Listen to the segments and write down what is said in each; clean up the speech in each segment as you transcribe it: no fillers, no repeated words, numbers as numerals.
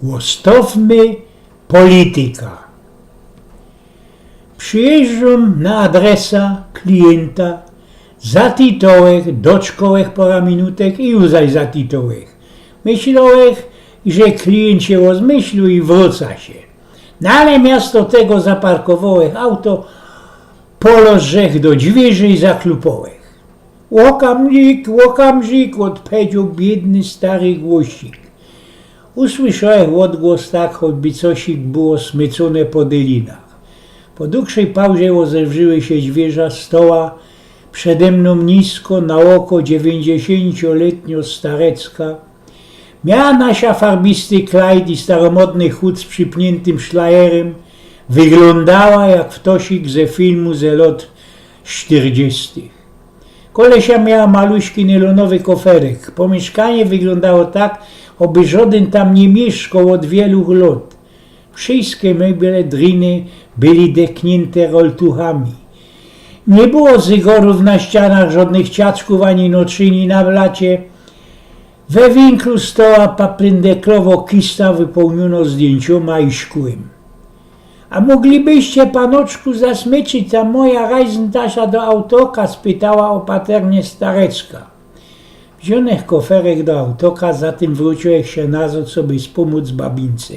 Łostowmy polityka. Przyjeżdżam na adresa klienta, zatitołek, doczkołek pora minutek i uzaj zatitołek. Myślołek, że klient się rozmyślił i wróca się. No ale miasto tego zaparkowałek auto, polożek do drzwi i zaklupołek. Łokamzik, odpowiedział biedny stary głosik. Usłyszałem odgłos tak, choćby cosik było smycone po dylinach. Po dłuższej pauzie rozewrzyły się drzwi stoła, przede mną nisko na oko 90-letnio starecka. Miała nasia farbisty klajd i staromodny chód z przypniętym szlajerem. Wyglądała jak wtosik ze filmu ze lat 40. Kolesia miała maluśki nylonowy koferek. Pomieszkanie wyglądało tak, oby żaden tam nie mieszkał od wielu lat. Wszystkie meble driny byli deknięte roltuchami. Nie było zygorów na ścianach, żadnych ciaczków ani noczyni na blacie. We winklu stoła papryndeklowo kista wypełniono zdjęcioma i szkłem. A moglibyście, panoczku, zasmyczyć ta moja rajzentasia do autoka? Spytała opaternie starecka. Wziąłem koferek do autoka, zatem wróciłem się nazad, co by wspomóc babince.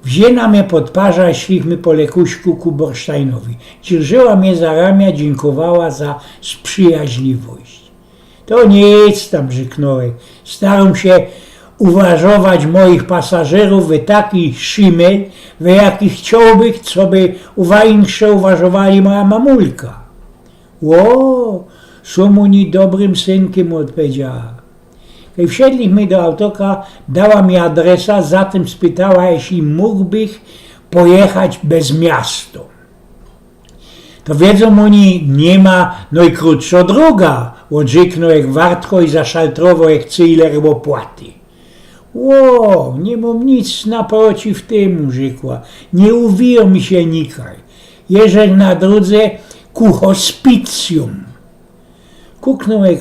Wzięła mnie pod parza, szliśmy po lekuśku ku Borsztajnowi. Dzierżyła mnie za ramię, dziękowała za sprzyjaźliwość. To nic tam, rzeknąłem. Staram się uważować moich pasażerów w taki szymel, w jaki chciałbym, co by uwajniejsze uważowali moja mamulka. Ło, są oni dobrym synkiem, odpowiedziała. Kiedy wsiedliśmy do autoka, dała mi adresa, zatem spytała, jeśli mógłbych pojechać bez miasto. To wiedzą oni, nie ma najkrótsza droga, odrzeknął jak wartko i zaszaltrował jak cyler opłaty. Ło, nie mam nic naprotiv temu, rzekła, nie uwiją mi się nikaj. Jeżel na drodze ku hospicjum. Kuknął jak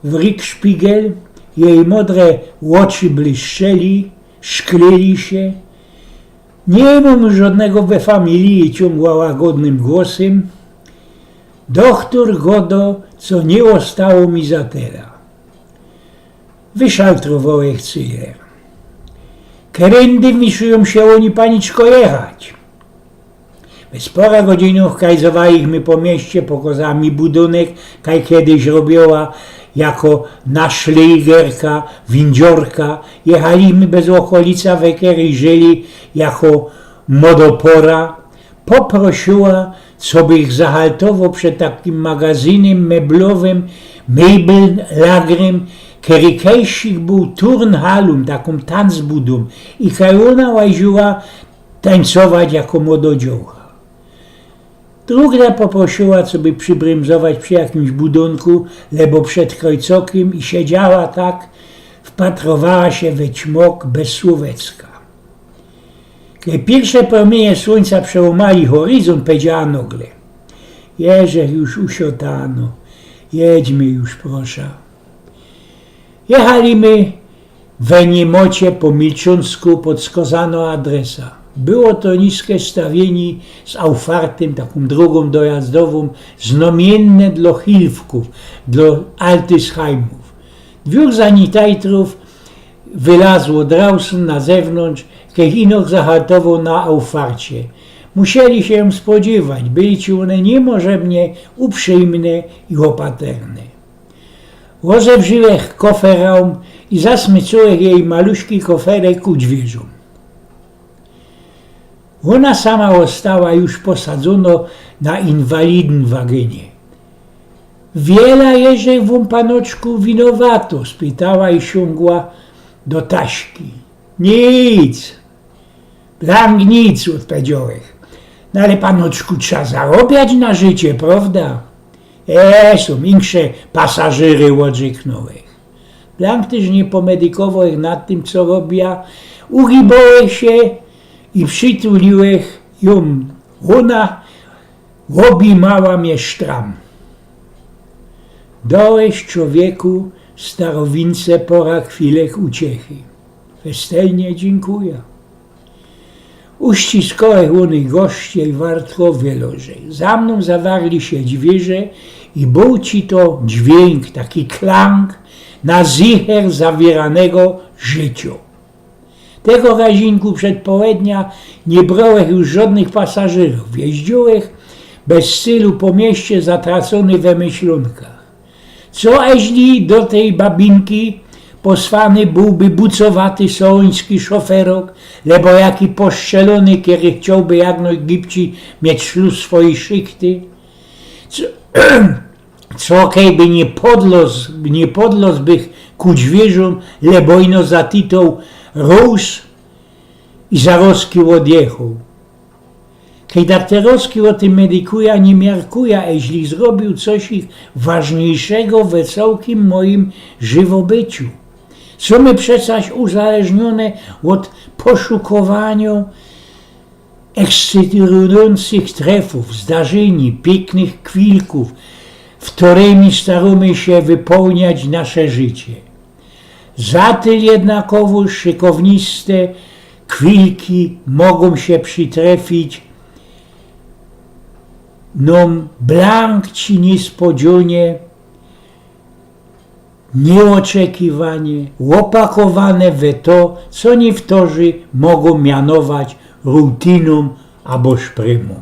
w Rikspiegel, jej modre oczy błyszczeli, szkleli się. Nie mam żadnego we familii, ciągła łagodnym głosem. Doktor godo, co nie ostało mi za tera. Wyszaltrowałem cyler. Kerędy miszują się oni, paniczko, jechać. We spora godzinach kajzowaliśmy po mieście, pokazała mi budynek, kaj kiedyś robiła jako naszlejgerka, windziorka. Jechaliśmy bez okolica weker i żyli jako modopora. Poprosiła, co by ich zahaltował przed takim magazynem meblowym, Mebel-Lagrem, kerykejsik był turnhalum, taką tanzbudą i kaj ona łaziła tańcować jako młododziołcha. Druga poprosiła, co by przybrymzować przy jakimś budynku, lebo przed krojcokiem i siedziała tak, wpatrowała się we ćmok bezsłowecka. Kiedy pierwsze promienie słońca przełamali horyzont, powiedziała nagle: Jeżech już usiotano, jedźmy już, proszę. Jechaliśmy we niemocie po Milcząsku, podskazano adresa. Było to niskie stawienie z aufartem, taką drogą dojazdową, znamienne dla Hilwków, dla Altysheimów. Dwóch zanitajtrów wylazło draußen na zewnątrz, kiedy inok zahaltował na aufarcie. Musieli się spodziewać, byli ci one niemożebnie uprzejmne i opaterne. Rozewrzyłem koferraum i zasmyczyłem jej maluśki koferek ku drzwiom. Ona sama została już posadzono na inwalidnym wagenie. Wiele jeżej wam, panoczku, winowato? Spytała i sięgła do taśki. Nic. Blank nic, odpowiedziałem. No ale, panoczku, trzeba zarobiać na życie, prawda? Są większe pasażery, odrzeknąłem. Blank też nie pomedykował nad tym, co robiła. Ugibałem się i przytuliłem ją. Ona obimała mnie sztram. Dołeś, człowieku, starowince, pora chwilek uciechy. Festelnie dziękuję. Uściskołech łonych gościej wartko wielożej. Za mną zawarli się dźwierze i był ci to dźwięk, taki klang na zicher zawieranego życiu. Tego razinku przedpołednia nie brałech już żadnych pasażerów. Jeździłech bez stylu po mieście zatracony we myślunkach. Co eźli do tej babinki posłany byłby bucowaty sołoński szoferok, lebo jaki poszczelony, kiedy chciałby jak najgipci mieć śluz swojej szychty. Co kejby nie podlos bych ku dźwierzom, lebo ino za titą rósł i zarozki odjechał. Kiedy dakterowski o tym medikuja, nie miarkuja, jeśli zrobił coś ich ważniejszego we całkiem moim żywobyciu. Co my przecież uzależnione od poszukiwania ekscytujących trefów, zdarzeń, pięknych chwilków, w którymi staramy się wypełniać nasze życie. Za tyle jednakowo szykowniste chwilki mogą się przytrafić nam blank ci niespodziewanie, nieoczekiwanie, opakowane we to, co niektórzy mogą mianować rutyną albo szprymą.